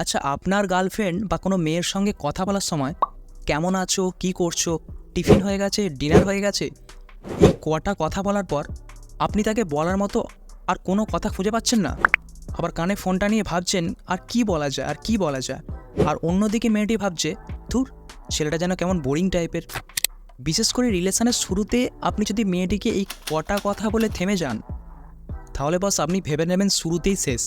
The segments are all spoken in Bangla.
আচ্ছা, আপনার গার্লফ্রেন্ড বা কোনো মেয়ের সঙ্গে কথা বলার সময় কেমন আছো, কী করছো, টিফিন হয়ে গেছে, ডিনার হয়ে গেছে, এই কটা কথা বলার পর আপনি তাকে বলার মতো আর কোনো কথা খুঁজে পাচ্ছেন না। আবার কানে ফোনটা নিয়ে ভাবছেন আর কি বলা যায়, আর কি বলা যায়। আর অন্যদিকে মেয়েটি ভাবছে, ধুর, ছেলেটা যেন কেমন বোরিং টাইপের। বিশেষ করে রিলেশনের শুরুতে আপনি যদি মেয়েটিকে এই কটা কথা বলে থেমে যান, তাহলে বস আপনি ভেবে নেবেন শুরুতেই শেষ।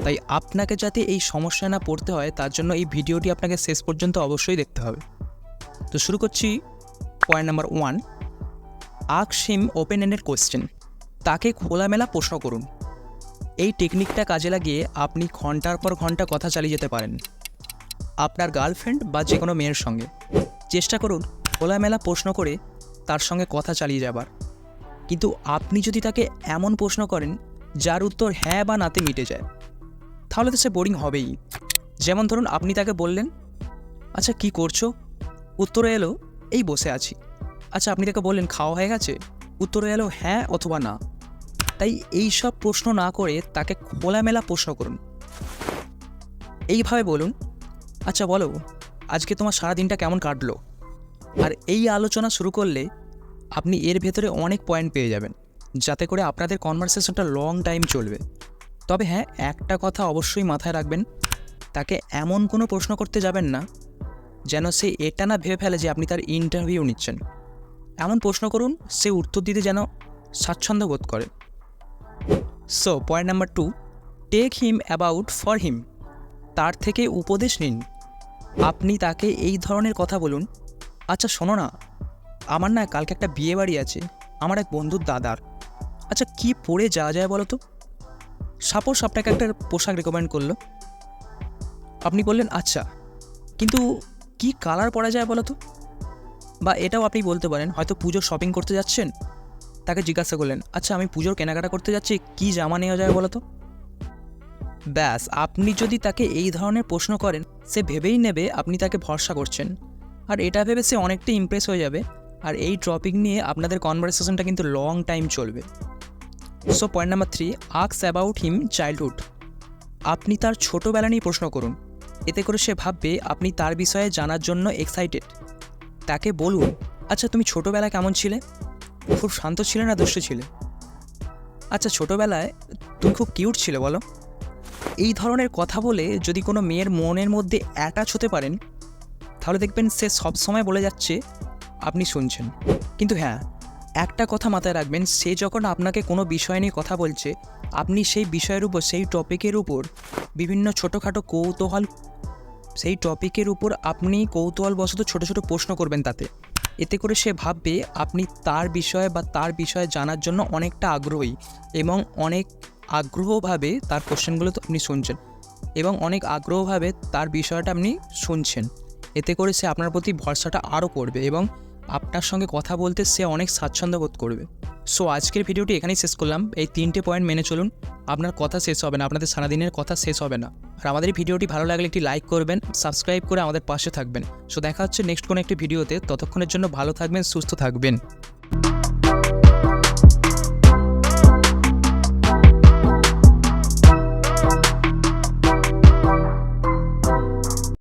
তাই আপনাকে যাতে এই সমস্যায় না পড়তে হয়, তার জন্য এই ভিডিওটি আপনাকে শেষ পর্যন্ত অবশ্যই দেখতে হবে। তো শুরু করছি। Point number 1, ask him open ended question. তাকে খোলামেলা প্রশ্ন করুন। এই টেকনিকটা কাজে লাগিয়ে আপনি ঘন্টার পর ঘন্টা কথা চালিয়ে যেতে পারেন আপনার গার্লফ্রেন্ড বা যে কোনো মেয়ের সঙ্গে। চেষ্টা করুন খোলামেলা প্রশ্ন করে তার সঙ্গে কথা চালিয়ে যাবার। কিন্তু আপনি যদি তাকে এমন প্রশ্ন করেন যার উত্তর হ্যাঁ বা নাতে মিটে যায়, তাহলে তো সে বোরিং হবেই। যেমন ধরুন, আপনি তাকে বললেন, আচ্ছা কী করছো? উত্তরে এলো, এই বসে আছি। আচ্ছা, আপনি তাকে বললেন, খাওয়া হয়ে গেছে? উত্তরে এলো হ্যাঁ অথবা না। তাই এই সব প্রশ্ন না করে তাকে খোলামেলা প্রশ্ন করুন। এইভাবে বলুন, আচ্ছা বলো, আজকে তোমার সারা দিনটা কেমন কাটলো? আর এই আলোচনা শুরু করলে আপনি এর ভেতরে অনেক পয়েন্ট পেয়ে যাবেন, যাতে করে আপনাদের কনভারসেশনটা লং টাইম চলবে। তবে হ্যাঁ, একটা কথা অবশ্যই মাথায় রাখবেন, তাকে এমন কোনো প্রশ্ন করতে যাবেন না যেন সে এটা না ভেবে ফেলে যে আপনি তার ইন্টারভিউ নিচ্ছেন। এমন প্রশ্ন করুন সে উত্তর দিতে যেন স্বাচ্ছন্দ্য বোধ করে। So point number 2, take him about for him. তার থেকে উপদেশ নিন। আপনি তাকে এই ধরনের কথা বলুন, আচ্ছা শোনো না, আমার না কালকে একটা বিয়ে বাড়ি আছে আমার এক বন্ধুর দাদার। আচ্ছা কি পরে যাওয়া যায় বলো তো? সাপোজ আপনাকে একটা পোশাক রেকমেন্ড করলো। আপনি বললেন আচ্ছা, কিন্তু কি কালার পরা যায় বলো তো? বা এটাও আপনি বলতে পারেন, হয়তো পুজোর শপিং করতে যাচ্ছেন, তাকে জিজ্ঞাসা করলেন, আচ্ছা আমি পুজোর কেনাকাটা করতে যাচ্ছি, কি জামা নেওয়া যায় বলো তো? ব্যাস, আপনি যদি তাকে এই ধরনের প্রশ্ন করেন, সে ভেবেই নেবে আপনি তাকে ভরসা করছেন। আর এটা ভেবে সে অনেকটা ইমপ্রেস হয়ে যাবে। আর এই টপিক নিয়ে আপনাদের কনভারসেশনটা কিন্তু লং টাইম চলবে। So point number 3, ask about him childhood. আপনি তার ছোটোবেলা নিয়ে প্রশ্ন করুন। এতে করে সে ভাববে আপনি তার বিষয়ে জানার জন্য এক্সাইটেড। তাকে বলুন, আচ্ছা তুমি ছোটোবেলায় কেমন ছিলে? খুব শান্ত ছিলে না দুষ্ট ছিলে? আচ্ছা ছোটোবেলায় তুমি খুব কিউট ছিলে বলো? এই ধরনের কথা বলে যদি কোনো মেয়ের মনের মধ্যে অ্যাটাচ হতে পারেন, তাহলে দেখবেন সে সবসময় বলে যাচ্ছে আপনি শুনছেন। কিন্তু হ্যাঁ, একটা কথা মাথায় রাখবেন, সে যখন আপনাকে কোনো বিষয় নিয়ে কথা বলছে, আপনি সেই বিষয়ের উপর, সেই টপিকের উপর বিভিন্ন ছোটোখাটো সেই টপিকের উপর আপনি কৌতূহলবশত ছোটো ছোটো প্রশ্ন করবেন তাতে। এতে করে সে ভাববে আপনি তার বিষয়ে বা তার বিষয়ে জানার জন্য অনেকটা আগ্রহী, এবং অনেক আগ্রহভাবে তার কোশ্চেনগুলো আপনি শুনছেন, এবং অনেক আগ্রহভাবে তার বিষয়টা আপনি শুনছেন। এতে করে সে আপনার প্রতি ভরসাটা আরও করবে এবং আপনার সঙ্গে কথা বলতে সে অনেক স্বাচ্ছন্দ্য বোধ করবে। সো আজকের ভিডিওটি এখানেই শেষ করলাম। এই 3টে পয়েন্ট মেনে চলুন, আপনার কথা শেষ হবে না, আপনাদের সারাদিনের কথা শেষ হবে না। আর আমাদের এই ভিডিওটি ভালো লাগলে একটি লাইক করবেন, সাবস্ক্রাইব করে আমাদের পাশে থাকবেন। সো দেখা হচ্ছে নেক্সট কোনো একটি ভিডিওতে। ততক্ষণের জন্য ভালো থাকবেন, সুস্থ থাকবেন।